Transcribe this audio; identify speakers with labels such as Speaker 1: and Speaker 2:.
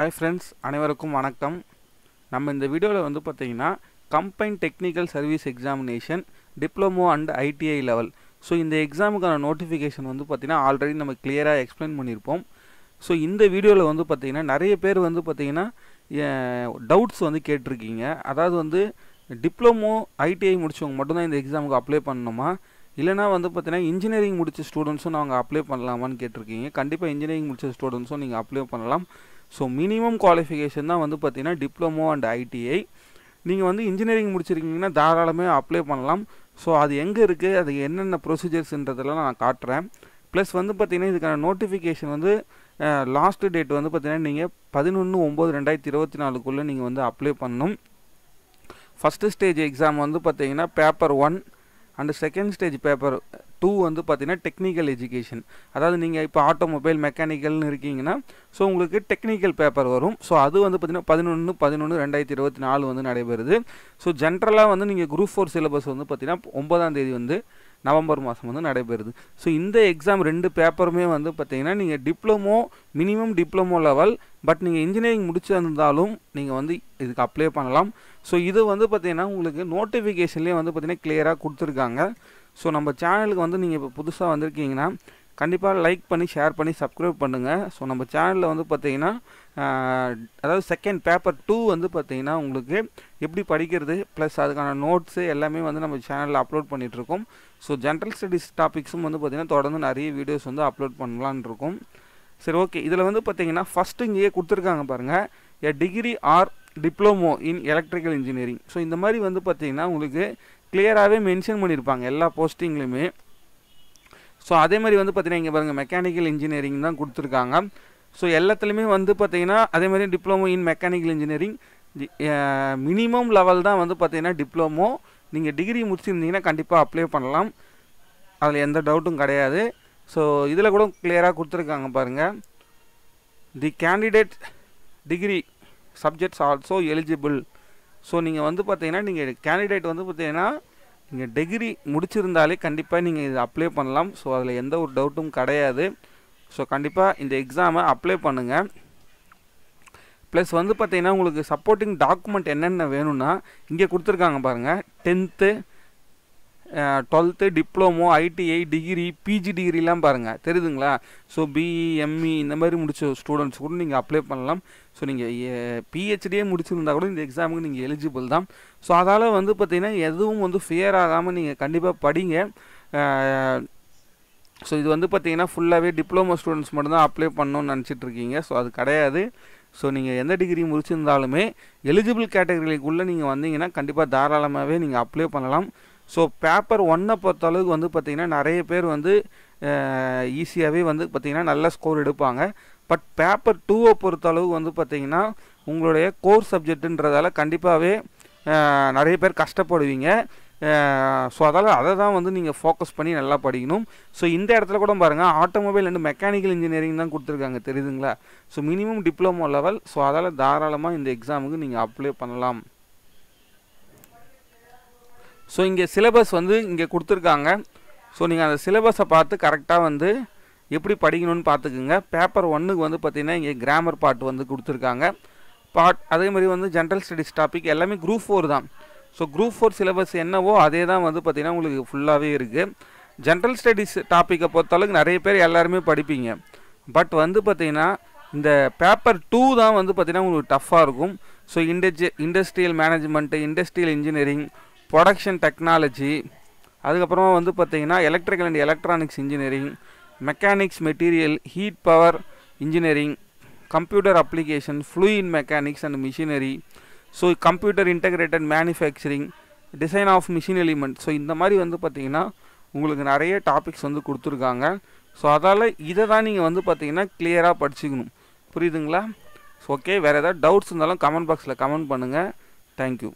Speaker 1: Hi friends, அனைவருக்கும் வணக்கம். நம்ம இந்த வீடியோவில் வந்து பார்த்தீங்கன்னா combine technical service examination diploma and ITI level. So இந்த எக்ஸாமுக்கான நோட்டிஃபிகேஷன் வந்து பார்த்தீங்கன்னா ஆல்ரெடி நம்ம கிளியராக எக்ஸ்பிளைன் பண்ணியிருப்போம். ஸோ இந்த வீடியோவில் வந்து பார்த்தீங்கன்னா நிறைய பேர் வந்து பார்த்தீங்கன்னா டவுட்ஸ் வந்து கேட்டிருக்கீங்க. அதாவது வந்து டிப்ளமோ ஐடிஐ முடிச்சவங்க மட்டும்தான் இந்த எக்ஸாமுக்கு அப்ளை பண்ணணுமா, இல்லைனா வந்து பார்த்தீங்கன்னா இன்ஜினியரிங் முடித்த ஸ்டூடெண்ட்ஸும் நாங்கள் அப்ளை பண்ணலாமான்னு கேட்டிருக்கீங்க. கண்டிப்பாக இன்ஜினியரிங் முடித்த ஸ்டூடெண்ட்ஸும் நீங்கள் அப்ளை பண்ணலாம். ஸோ மினிமம் குவாலிஃபிகேஷன் தான் வந்து பார்த்தீங்கன்னா டிப்ளமோ அண்ட் ஐடிஐ. நீங்கள் வந்து இன்ஜினியரிங் முடிச்சிருக்கீங்கன்னா தாராளமே அப்ளை பண்ணலாம். ஸோ அது எங்கே இருக்குது, அது என்னென்ன ப்ரொசீஜர்ஸ்ன்றதெல்லாம் நான் காட்டுறேன். ப்ளஸ் வந்து பார்த்தீங்கன்னா இதுக்கான நோட்டிஃபிகேஷன் வந்து லாஸ்ட் டேட் வந்து பார்த்தீங்கன்னா நீங்கள் 11/9/2024 நீங்கள் வந்து அப்ளை பண்ணணும். ஃபஸ்ட்டு ஸ்டேஜ் எக்ஸாம் வந்து பார்த்தீங்கன்னா paper 1 and second stage paper 2 வந்து பார்த்தீங்கன்னா டெக்னிக்கல் எஜுகேஷன். அதாவது நீங்கள் இப்போ ஆட்டோமொபைல் மெக்கானிக்கல்னு இருக்கீங்கன்னா ஸோ உங்களுக்கு டெக்னிக்கல் பேப்பர் வரும். ஸோ அது வந்து பார்த்தீங்கன்னா 11/11/2024 வந்து நடைபெறுது. ஸோ ஜென்ரலாக வந்து நீங்கள் குரூப் 4 சிலபஸ் வந்து பார்த்தீங்கன்னா 9ஆம் தேதி வந்து நவம்பர் மாதம் வந்து நடைபெறுது. ஸோ இந்த எக்ஸாம் 2 பேப்பருமே வந்து பார்த்தீங்கன்னா நீங்கள் diploma minimum diploma level, but நீங்கள் இன்ஜினியரிங் முடிச்சிருந்தாலும் நீங்கள் வந்து இதுக்கு அப்ளை பண்ணலாம். ஸோ இது வந்து பார்த்தீங்கன்னா உங்களுக்கு நோட்டிஃபிகேஷன்லேயே வந்து பார்த்தீங்கன்னா கிளியராக கொடுத்துருக்காங்க. ஸோ நம்ம சேனலுக்கு வந்து நீங்கள் இப்போ புதுசாக வந்திருக்கீங்கன்னா கண்டிப்பாக லைக் பண்ணி ஷேர் பண்ணி சப்ஸ்கிரைப் பண்ணுங்கள். ஸோ நம்ம சேனலில் வந்து பார்த்தீங்கன்னா அதாவது செகண்ட் பேப்பர் 2 வந்து பார்த்தீங்கன்னா உங்களுக்கு எப்படி படிக்கிறது ப்ளஸ் அதுக்கான நோட்ஸு எல்லாமே வந்து நம்ம சேனலில் அப்லோட் பண்ணிகிட்ருக்கோம். ஸோ ஜென்ரல் ஸ்டடீஸ் டாபிக்ஸும் வந்து பார்த்திங்கன்னா தொடர்ந்து நிறைய வீடியோஸ் வந்து அப்லோட் பண்ணலான்னு இருக்கும். சரி, ஓகே. இதில் வந்து பார்த்தீங்கன்னா ஃபஸ்ட்டு இங்கேயே கொடுத்துருக்காங்க பாருங்கள், a degree or diploma in electrical engineering. So இந்த மாதிரி வந்து பார்த்தீங்கன்னா உங்களுக்கு கிளியராகவே மென்ஷன் பண்ணியிருப்பாங்க எல்லா போஸ்டிங்லையுமே. ஸோ அதே மாதிரி வந்து பார்த்தீங்கன்னா இங்கே பாருங்கள் மெக்கானிக்கல் இன்ஜினியரிங் தான் கொடுத்துருக்காங்க. ஸோ எல்லாத்துலேயுமே வந்து பார்த்தீங்கன்னா அதே மாதிரி diploma in mechanical engineering minimum level தான் வந்து பார்த்தீங்கன்னா டிப்ளமோ. நீங்கள் டிகிரி முடிச்சிருந்தீங்கன்னா கண்டிப்பாக அப்ளை பண்ணலாம், அதில் எந்த டவுட்டும் கிடையாது. ஸோ இதில் கூட கிளியராக கொடுத்துருக்காங்க பாருங்கள், the candidate degree subjects also eligible. So நீங்கள் வந்து பார்த்தீங்கன்னா நீங்கள் கேண்டிடேட் வந்து பார்த்தீங்கன்னா நீங்கள் டிகிரி முடிச்சிருந்தாலே கண்டிப்பாக நீங்கள் இது அப்ளை பண்ணலாம். ஸோ அதில் எந்த ஒரு டவுட்டும் கிடையாது. ஸோ கண்டிப்பாக இந்த எக்ஸாமை அப்ளை பண்ணுங்கள். ப்ளஸ் வந்து பார்த்தீங்கன்னா உங்களுக்கு சப்போர்ட்டிங் டாக்குமெண்ட் என்னென்ன வேணும்னா இங்கே கொடுத்துருக்காங்க பாருங்கள், 10th 12th diploma ITI degree PG டிகிரிலாம் பாருங்கள், தெரியுதுங்களா? ஸோ பிஇ எம்இ இந்த மாதிரி முடிச்ச ஸ்டூடெண்ட்ஸ் கூட நீங்கள் அப்ளை பண்ணலாம். ஸோ நீங்கள் பிஹெச்டியே முடிச்சிருந்தா கூட இந்த எக்ஸாமுக்கு நீங்கள் எலிஜிபிள் தான். ஸோ அதால் வந்து பார்த்திங்கன்னா எதுவும் வந்து ஃபியர் ஆகாமல் நீங்கள் கண்டிப்பாக படிங்க. ஸோ இது வந்து பார்த்திங்கன்னா ஃபுல்லாகவே டிப்ளமோ ஸ்டூடெண்ட்ஸ் மட்டும்தான் அப்ளை பண்ணணும்னு நினச்சிட்ருக்கீங்க. ஸோ அது கிடையாது. ஸோ நீங்கள் எந்த டிகிரி முடிச்சிருந்தாலுமே எலிஜிபிள் கேட்டகரிக்குள்ளே நீங்கள் வந்தீங்கன்னா கண்டிப்பாக தாராளமாகவே நீங்கள் அப்ளை பண்ணலாம். ஸோ பேப்பர் 1 பொறுத்தளவுக்கு வந்து பார்த்திங்கன்னா நிறைய பேர் வந்து ஈஸியாகவே வந்து பார்த்திங்கன்னா நல்ல ஸ்கோர் எடுப்பாங்க. பட் பேப்பர் 2 பொறுத்தளவுக்கு வந்து பார்த்திங்கன்னா உங்களுடைய கோர் சப்ஜெக்ட்டுன்றதால கண்டிப்பாகவே நிறைய பேர் கஷ்டப்படுவீங்க. ஸோ அதை தான் வந்து நீங்கள் ஃபோக்கஸ் பண்ணி நல்லா படிக்கணும். ஸோ இந்த இடத்துல கூட பாருங்கள், ஆட்டோமொபைல் அண்ட் மெக்கானிக்கல் இன்ஜினியரிங் தான் கொடுத்துருக்காங்க, தெரியுதுங்களா? So minimum diploma level. So அதால் தாராளமாக இந்த எக்ஸாமுக்கு நீங்கள் அப்ளை பண்ணலாம். ஸோ இங்கே சிலபஸ் வந்து இங்கே கொடுத்துருக்காங்க. ஸோ நீங்கள் அந்த சிலபஸை பார்த்து கரெக்டாக வந்து எப்படி படிக்கணும்னு பார்த்துக்குங்க. பேப்பர் 1க்கு வந்து பார்த்திங்கன்னா இங்கே கிராமர் பார்ட் வந்து கொடுத்துருக்காங்க. அதே மாதிரி வந்து ஜென்ரல் ஸ்டடீஸ் டாபிக் எல்லாமே குரூப் 4 தான். ஸோ குரூப் 4 சிலபஸ் என்னவோ அதே தான் வந்து பார்த்திங்கன்னா உங்களுக்கு ஃபுல்லாகவே இருக்குது. ஜென்ரல் ஸ்டடீஸ் டாப்பிக்கை பொறுத்தளவுக்கு நிறைய பேர் எல்லாருமே படிப்பீங்க. பட் வந்து பார்த்திங்கன்னா இந்த பேப்பர் 2 தான் வந்து பார்த்திங்கன்னா உங்களுக்கு டஃப்பாக இருக்கும். So industrial management, industrial engineering, production technology, அதுக்கப்புறமா வந்து பார்த்திங்கன்னா electrical and electronics engineering, mechanics material, heat power engineering, computer application, fluid mechanics and machinery, so computer integrated manufacturing, design of machine element. So இந்த மாதிரி வந்து பார்த்திங்கன்னா உங்களுக்கு நிறைய topics வந்து கொடுத்துருக்காங்க. ஸோ அதால் இதை தான் நீங்கள் வந்து பார்த்திங்கன்னா கிளியராக படிச்சுக்கணும், புரியுதுங்களா? ஸோ ஓகே, வேறு ஏதாவது டவுட்ஸ் இருந்தாலும் கமெண்ட் பாக்ஸில் கமெண்ட் பண்ணுங்கள். தேங்க்யூ.